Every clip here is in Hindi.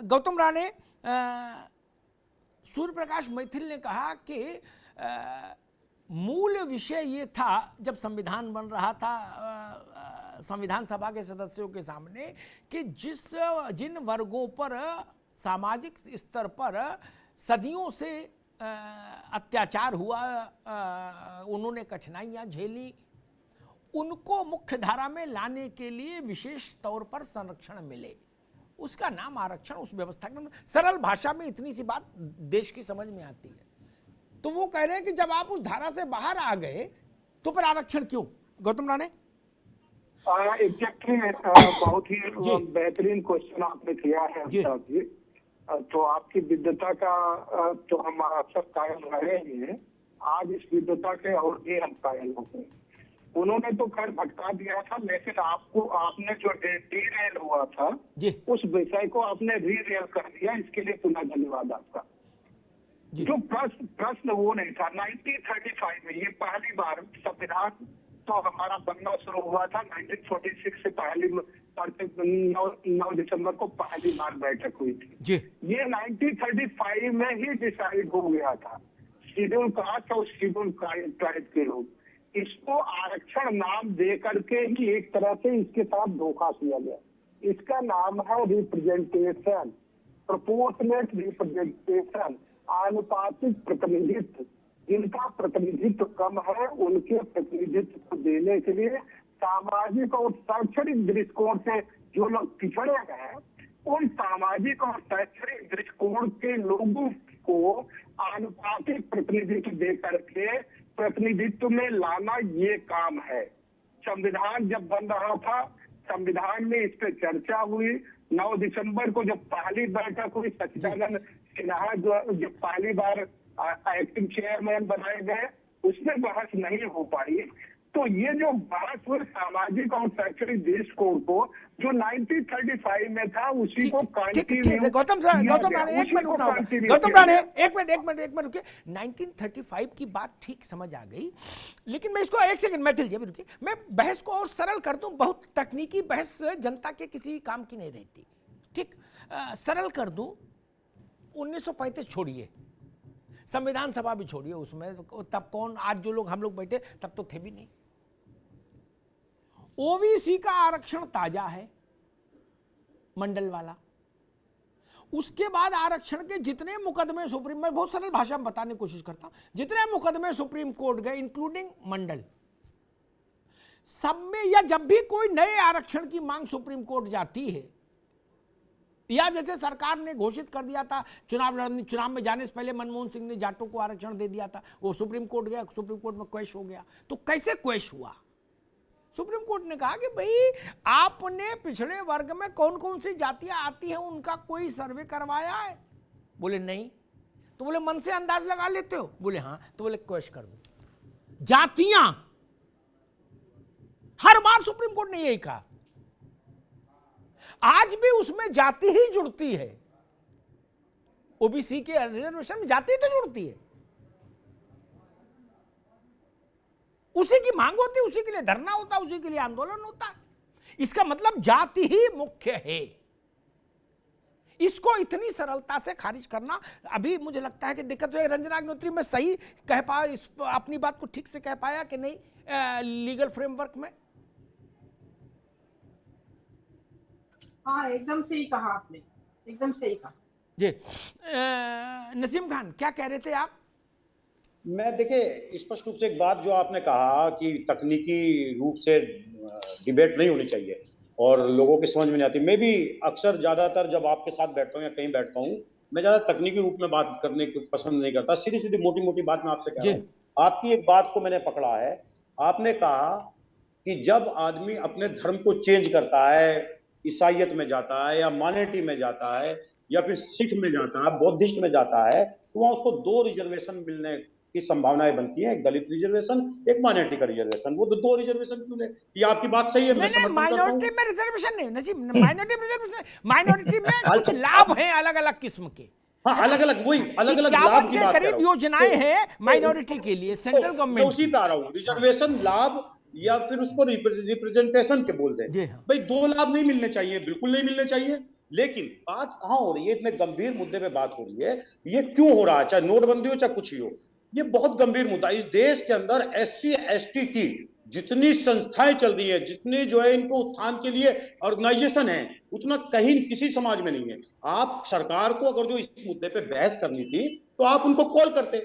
गौतम राणे, सूर्य प्रकाश मैथिल ने कहा कि मूल विषय ये था जब संविधान बन रहा था संविधान सभा के सदस्यों के सामने कि जिन वर्गों पर सामाजिक स्तर पर सदियों से अत्याचार हुआ, उन्होंने कठिनाइयां झेली, उनको मुख्य धारा में लाने के लिए विशेष तौर पर संरक्षण मिले। उसका नाम आरक्षण, उस व्यवस्था के, सरल भाषा में इतनी सी बात देश की समझ में आती है। तो वो कह रहे हैं कि जब आप उस धारा से बाहर आ गए तो फिर आरक्षण क्यों? गौतम राणे, एग्जैक्टली बहुत ही बेहतरीन क्वेश्चन आपने किया है साहब जी। तो आपकी विद्वता का तो हम अक्सर कायल रहे हैं, आज इस विद्वता के और भी हम कायल हो गए। उन्होंने तो खैर भटका दिया था, लेकिन आपने जो डीरेल हुआ था उस विषय को आपने रीरेल कर दिया, इसके लिए पुनः धन्यवाद आपका। जो प्रश्न वो नहीं था। 1935 में ये पहली बार संविधान तो हमारा बनना शुरू हुआ था 1946 से पहली 9 दिसंबर को पहली बार बैठक हुई थी। ये 1935 में ही डिसाइड हो गया था। शेड्यूल कास्ट और शेड्यूल ट्राइब के लोग, इसको आरक्षण नाम दे करके ही एक तरह से इसके साथ धोखा किया गया। इसका नाम है रिप्रेजेंटेशन, प्रोपोर्शनेट रिप्रेजेंटेशन, आनुपातिक प्रतिनिधित्व। जिनका प्रतिनिधित्व कम है उनके प्रतिनिधित्व को देने के लिए सामाजिक और शैक्षणिक दृष्टिकोण से जो लोग पिछड़े हैं, उन सामाजिक और शैक्षणिक दृष्टिकोण के लोगों को आनुपातिक प्रतिनिधित्व दे करके प्रतिनिधित्व में लाना, ये काम है। संविधान जब बन रहा था, संविधान में इस पर चर्चा हुई। 9 दिसंबर को जब पहली बैठक हुई, सच्चिदानंद सिन्हा जो पहली बार एक्टिंग चेयरमैन बनाए गए, उसमें बहस नहीं हो पाई। तो ये जो बहस हुई सामाजिक और शैक्षणिक दृष्टिकोण को, जो 1935 में था, उसी को कंटिन्यू। गौतम राणे एक मिनट रुकिए। 1935 की बात ठीक समझ आ गई, लेकिन मैं इसको एक सेकंड मैथिल जी रुकिए, मैं बहस को और सरल कर दूं। बहुत तकनीकी बहस जनता के किसी काम की नहीं रहती, ठीक, सरल कर दूं। 1935 छोड़िए, संविधान सभा भी छोड़िए, उसमें तब कौन, आज जो लोग हम लोग बैठे तब तो थे भी नहीं। ओबीसी का आरक्षण ताजा है, मंडल वाला। उसके बाद आरक्षण के जितने मुकदमे सुप्रीम, में बहुत सरल भाषा में बताने की कोशिश करता हूं, जितने मुकदमे सुप्रीम कोर्ट गए इंक्लूडिंग मंडल, सब में या जब भी कोई नए आरक्षण की मांग सुप्रीम कोर्ट जाती है, या जैसे सरकार ने घोषित कर दिया था चुनाव में जाने से पहले मनमोहन सिंह ने जाटों को आरक्षण दे दिया था, वो सुप्रीम कोर्ट गया, सुप्रीम कोर्ट में क्वेश हो गया। तो कैसे क्वेश हुआ? सुप्रीम कोर्ट ने कहा कि भाई आपने पिछड़े वर्ग में कौन कौन सी जातियां आती हैं उनका कोई सर्वे करवाया है? बोले नहीं। तो बोले मन से अंदाज लगा लेते हो? बोले हाँ। तो बोले क्वेश कर दो। जातियां, हर बार सुप्रीम कोर्ट ने यही कहा। आज भी उसमें जाति ही जुड़ती है, ओबीसी के रिजर्वेशन में जाति तो जुड़ती है। उसी की मांग होती है, उसी के लिए धरना होता है, उसी के लिए आंदोलन होता है। इसका मतलब जाति ही मुख्य है। इसको इतनी सरलता से खारिज करना, अभी मुझे लगता है कि दिक्कत है। रंजना अग्निहोत्री में सही कह पाया, अपनी बात को ठीक से कह पाया कि नहीं लीगल फ्रेमवर्क में? हाँ, एकदम सही कहा आपने, एकदम सही कहा जी। नसीम खान, क्या कह रहे थे आप? मैं देखिए, स्पष्ट रूप से एक बात जो आपने कहा कि तकनीकी रूप से डिबेट नहीं होनी चाहिए और लोगों की समझ में नहीं आती। मैं भी अक्सर ज्यादातर जब आपके साथ बैठता हूँ या कहीं बैठता हूँ, मैं ज्यादा तकनीकी रूप में बात करने को पसंद नहीं करता। सीधी सीधी मोटी मोटी बात मैं आपसे कह रहा हूँ। आपकी एक बात को मैंने पकड़ा है, आपने कहा कि जब आदमी अपने धर्म को चेंज करता है, ईसाइयत में जाता है या माइनॉरिटी में जाता है या फिर सिख में जाता है, बौद्धिस्ट में जाता है, तो वहां उसको 2 रिजर्वेशन मिलने की संभावनाएं बनती है, एक दलित रिजर्वेशन, एक माइनॉरिटी का रिजर्वेशन। वो 2 रिजर्वेशन क्यों? ये आपकी बात सही है, नहीं, माइनॉरिटी में रिजर्वेशन नहीं नजीब, माइनॉरिटी में रिजर्वेशन, माइनॉरिटी में कुछ लाभ हैं अलग अलग किस्म के। हाँ, अलग अलग, वही अलग अलग लाभ की बात कर रहा हूं। योजनाएं हैं माइनॉरिटी के लिए सेंट्रल गवर्नमेंट, उसी पे आ रहा हूं। रिजर्वेशन लाभ या फिर उसको रिप्रेजेंटेशन के बोलते हैं। भाई 2 लाभ नहीं मिलने चाहिए, बिल्कुल नहीं मिलने चाहिए। लेकिन बात कहां हो रही है, इतने गंभीर मुद्दे पे बात हो रही है, ये क्यों हो रहा है, चाहे नोटबंदी हो चाहे कुछ ही हो, ये बहुत गंभीर मुद्दा। इस देश के अंदर SC ST की जितनी संस्थाएं चल रही है, जितने जो है इनको उत्थान के लिए ऑर्गेनाइजेशन है, उतना कहीं किसी समाज में नहीं है। आप सरकार को अगर जो इस मुद्दे पे बहस करनी थी तो आप उनको कॉल करते,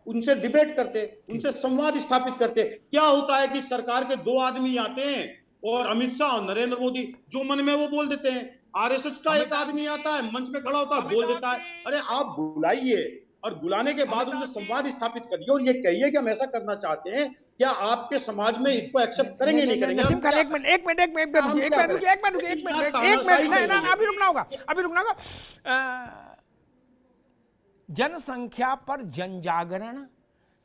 उनसे डिबेट करते, उनसे संवाद स्थापित करते। क्या होता है कि सरकार के 2 आदमी आते हैं और अमित शाह और नरेंद्र मोदी जो मन में वो बोल देते हैं, RSS का एक आदमी आता है, मंच में खड़ा होता है, बोल देता है। अरे आप बुलाइए और बुलाने के बाद उनसे संवाद स्थापित करिए और ये कहिए कि हम ऐसा करना चाहते हैं, क्या आपके समाज में इसको एक्सेप्ट करेंगे नहीं करेंगे? नसीम खान, एक मिनट अभी रुकना होगा। जनसंख्या पर जन जागरण,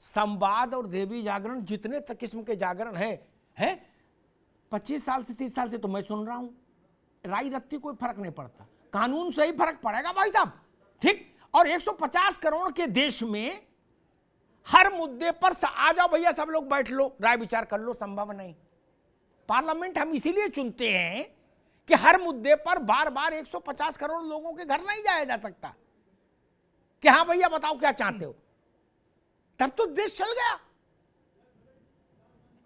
संवाद और देवी जागरण, जितने तक किस्म के जागरण है 25 साल से 30 साल से तो मैं सुन रहा हूं, राई रत्ती कोई फर्क नहीं पड़ता, कानून से ही फर्क पड़ेगा भाई साहब, ठीक। और 150 करोड़ के देश में हर मुद्दे पर आ जाओ भैया, सब लोग बैठ लो, राय विचार कर लो, संभव नहीं। पार्लियामेंट हम इसीलिए चुनते हैं कि हर मुद्दे पर बार बार 150 करोड़ लोगों के घर नहीं जाया जा सकता कि हाँ भैया बताओ क्या चाहते हो, तब तो देश चल गया।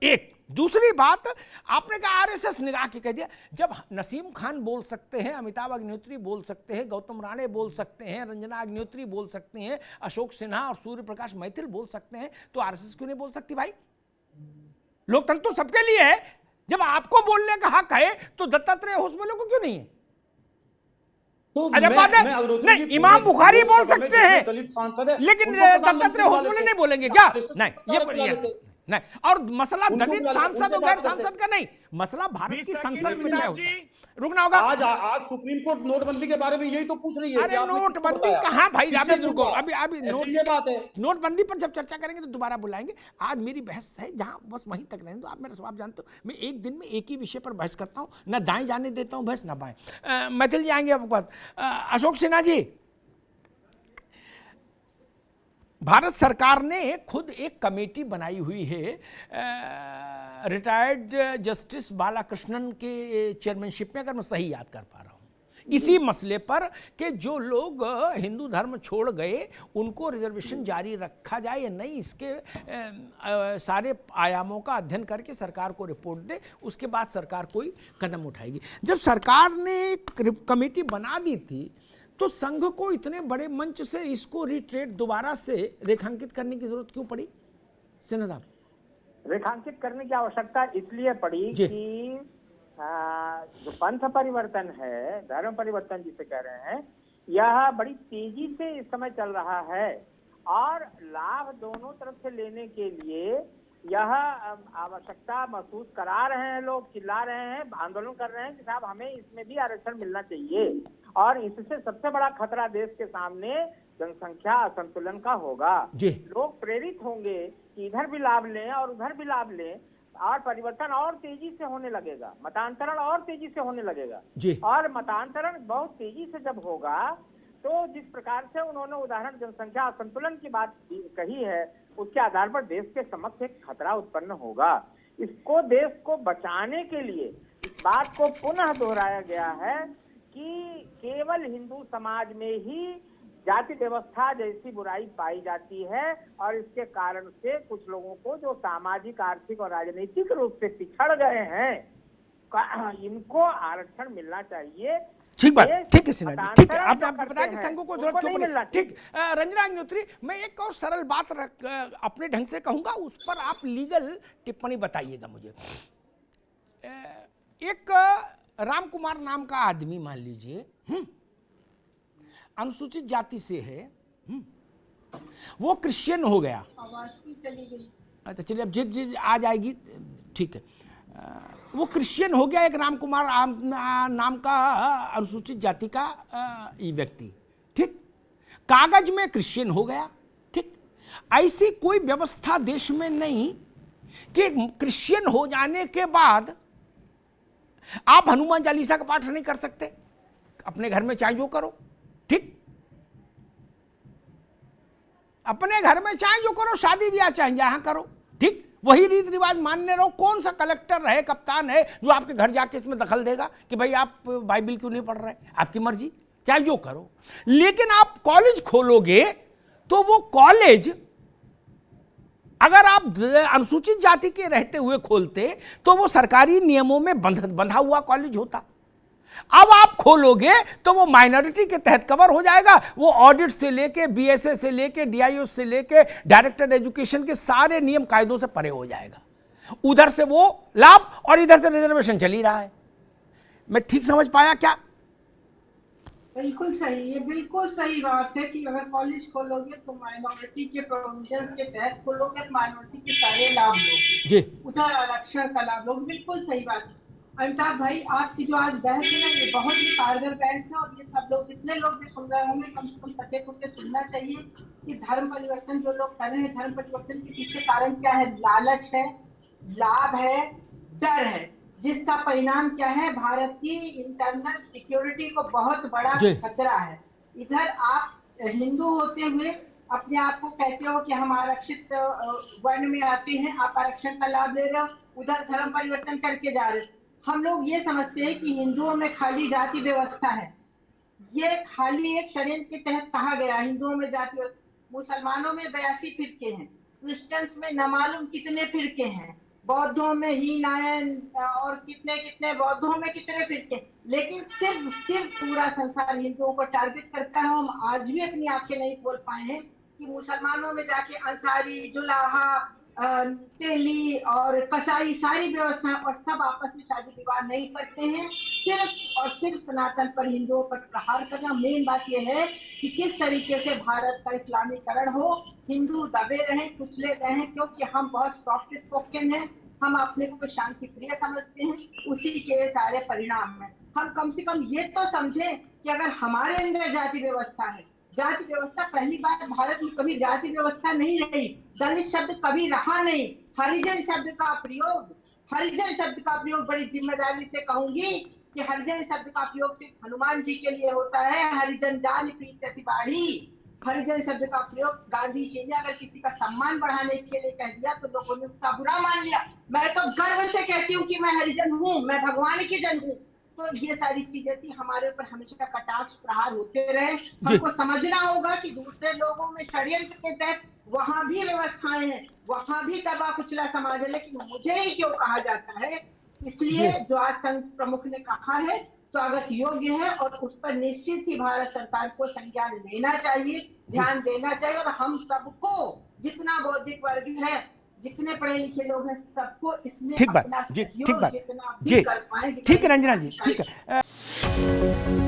एक दूसरी बात, आपने कहा RSS निगाह के कह दिया। जब नसीम खान बोल सकते हैं, अमिताभ अग्निहोत्री बोल सकते हैं, गौतम राणे बोल सकते हैं, रंजना अग्निहोत्री बोल सकते हैं, अशोक सिन्हा और सूर्य प्रकाश मैथिल बोल सकते हैं, तो RSS क्यों नहीं बोल सकती भाई? लोकतंत्र तो सबके लिए है। जब आपको बोलने का हक है तो दत्तात्रेय होसबले को क्यों नहीं है? तो अजब बात है। नहीं, इमाम बुखारी बोल सकते हैं, लेकिन दत्तात्रेय होसबले नहीं बोलेंगे क्या? नहीं, नहीं। और मसला दलित सांसद और गैर सांसद का नहीं, मसला भारत की संसद में क्या होता है। रुकना होगा। आज सुप्रीम कोर्ट नोटबंदी के बारे में यही तो पूछ रही है। अरे नोटबंदी कहां भाई, अभी रुको, अभी ये बात है। नोटबंदी पर जब चर्चा करेंगे तो दोबारा बुलाएंगे। आज मेरी बहस है जहां बस वहीं तक रहने दो। आप मेरा स्वभाव जानते हो, मैं एक दिन में एक ही विषय पर बहस करता हूं, ना दाएं जाने देता हूं बहस, ना बाएं। मैथिल जी आएंगे आपके पास। अशोक सिन्हा जी, भारत सरकार ने खुद एक कमेटी बनाई हुई है, रिटायर्ड जस्टिस बालाकृष्णन के चेयरमैनशिप में, अगर मैं सही याद कर पा रहा हूँ, इसी मसले पर कि जो लोग हिंदू धर्म छोड़ गए उनको रिजर्वेशन जारी रखा जाए या नहीं, इसके सारे आयामों का अध्ययन करके सरकार को रिपोर्ट दे, उसके बाद सरकार कोई कदम उठाएगी। जब सरकार ने एक कमेटी बना दी थी तो संघ को इतने बड़े मंच से इसको रिट्रेट दोबारा से रेखांकित करने की जरूरत क्यों पड़ी? सिन्हा साहब, रेखांकित करने की आवश्यकता इसलिए पड़ी कि जो पंथ परिवर्तन है, धर्म परिवर्तन जिसे कह रहे हैं, यह बड़ी तेजी से इस समय चल रहा है और लाभ दोनों तरफ से लेने के लिए यह आवश्यकता महसूस करा रहे हैं, लोग चिल्ला रहे हैं, आंदोलन कर रहे हैं कि साहब हमें इसमें भी आरक्षण मिलना चाहिए। और इससे सबसे बड़ा खतरा देश के सामने जनसंख्या असंतुलन का होगा। लोग प्रेरित होंगे कि इधर भी लाभ लें और उधर भी लाभ लें और परिवर्तन और तेजी से होने लगेगा, मतांतरण और तेजी से होने लगेगा। और मतांतरण बहुत तेजी से जब होगा तो जिस प्रकार से उन्होंने उदाहरण जनसंख्या असंतुलन की बात कही है, उसके आधार पर देश के समक्ष एक खतरा उत्पन्न होगा। इसको देश को बचाने के लिए इस बात को पुनः दोहराया गया है कि केवल हिंदू समाज में ही जाति व्यवस्था जैसी बुराई पाई जाती है और इसके कारण से कुछ लोगों को जो सामाजिक, आर्थिक और राजनीतिक रूप से पिछड़ गए हैं, इनको आरक्षण मिलना चाहिए। ठीक बात, ठीक है सिन्हा जी, ठीक है। आपने बताया कि संघों को जरूरत क्यों पड़ी, ठीक। रंजना अग्निहोत्री, मैं एक और सरल बात अपने ढंग से कहूंगा, उस पर आप लीगल टिप्पणी बताइएगा मुझे। एक राम कुमार नाम का आदमी मान लीजिए, अनुसूचित जाति से है, वो क्रिश्चियन हो गया। आवाज भी चली गई। अच्छा चलिए, अब जिद आ जाएगी, ठीक है। वो क्रिश्चियन हो गया, एक राम कुमार नाम का अनुसूचित जाति का व्यक्ति, ठीक, कागज में क्रिश्चियन हो गया, ठीक। ऐसी कोई व्यवस्था देश में नहीं कि क्रिश्चियन हो जाने के बाद आप हनुमान चालीसा का पाठ नहीं कर सकते, अपने घर में चाहे जो करो, ठीक, अपने घर में चाहे जो करो, शादी ब्याह चाहे जहां करो, ठीक, वही रीति रिवाज मानने रहो। कौन सा कलेक्टर है, कप्तान है जो आपके घर जाके इसमें दखल देगा कि भाई आप बाइबल क्यों नहीं पढ़ रहे? आपकी मर्जी, चाहे जो करो। लेकिन आप कॉलेज खोलोगे तो वो कॉलेज अगर आप अनुसूचित जाति के रहते हुए खोलते तो वो सरकारी नियमों में बंधा हुआ कॉलेज होता। अब आप खोलोगे तो वो माइनॉरिटी के तहत कवर हो जाएगा। वो ऑडिट से लेके बीएसए से लेके डीआईओ से लेके डायरेक्टर एजुकेशन के सारे नियम कायदों से परे हो जाएगा। उधर से वो लाभ और इधर से रिजर्वेशन चल ही रहा है। मैं ठीक समझ पाया क्या? बिल्कुल सही, ये बिल्कुल सही बात है कि अगर कॉलेज खोलोगे तो माइनॉरिटी के प्रोविजंस के तहत खोलोगे तो माइनॉरिटी के सारे लाभ लोगे जी, उधर आरक्षण का लाभ लोगे। बिल्कुल सही बात है। अमिताभ भाई, आपकी जो आज बहस है ना, ये बहुत ही कारगर बहस है और ये सब लोग, जितने लोग भी सुन रहे होंगे, कम से कम सचेत होकर सुनना चाहिए कि धर्म परिवर्तन जो लोग कर रहे हैं, धर्म परिवर्तन के पीछे कारण क्या है? लालच है, लाभ है, डर है, जिसका परिणाम क्या है? भारत की इंटरनल सिक्योरिटी को बहुत बड़ा खतरा है। इधर आप हिंदू होते हुए अपने आप को कहते हो कि हम आरक्षित वर्ण में आते हैं, आप आरक्षण का लाभ ले रहे हो, उधर धर्म परिवर्तन करके जा रहे हो। हम लोग ये समझते हैं कि हिंदुओं में खाली जाति व्यवस्था है, ये खाली एक षड्यंत्र के तहत कहा गया। हिंदुओं में जाति, मुसलमानों में 82 फिरके हैं, क्रिश्चियंस में न मालूम कितने फिरके हैं, बौद्धों में ही नायन और कितने कितने बौद्धों में कितने फिरके, लेकिन सिर्फ पूरा संसार हिंदुओं को टारगेट करता है। हम आज भी अपनी आंखें नहीं खोल पाए हैं कि मुसलमानों में जाके अंसारी, जुलाहा, तेली और कसाई सारी व्यवस्था और सब आपस में शादी विवाह नहीं करते हैं, सिर्फ और सिर्फ सनातन पर हिंदुओं पर प्रहार करना। मेन बात यह है कि किस तरीके से भारत का इस्लामीकरण हो, हिंदू दबे रहें, कुचले रहें, क्योंकि हम बहुत सॉफ्ट स्पोकन हैं, हम अपने को शांति प्रिय समझते हैं, उसी के सारे परिणाम हैं। हम कम से कम ये तो समझें कि अगर हमारे अंदर जाति व्यवस्था है, जाति व्यवस्था, पहली बार भारत में कभी जाति व्यवस्था नहीं रही, दलित शब्द कभी रहा नहीं। हरिजन शब्द का प्रयोग बड़ी जिम्मेदारी से कहूंगी कि हरिजन शब्द का प्रयोग सिर्फ हनुमान जी के लिए होता है। हरिजन जान प्रीत अति बाढ़ी, हरिजन शब्द का प्रयोग गांधी जी ने अगर किसी का सम्मान बढ़ाने के लिए कह दिया तो लोगों ने उसका बुरा मान लिया। मैं तो गर्व से कहती हूँ कि मैं हरिजन हूँ, मैं भगवान की जन हूँ। तो ये सारी चीजें थी, हमारे ऊपर हमेशा कटाक्ष प्रहार होते रहे। हमको समझना होगा कि दूसरे लोगों में षड्यंत्र के तहत वहां भी व्यवस्थाएं हैं, वहां भी दबा कुचला समाज है, लेकिन मुझे ही क्यों कहा जाता है? इसलिए जो आज संघ प्रमुख ने कहा है स्वागत योग्य है और उस पर निश्चित ही भारत सरकार को संज्ञान लेना चाहिए, ध्यान देना चाहिए। और हम सबको, जितना बौद्धिक वर्ग है, जितने पढ़े लिखे लोग हैं, सबको इसमें ठीक बात अपना जी, सहयोग ठीक बात जितना जी, कर पाए। ठीक है रंजना जी, ठीक है।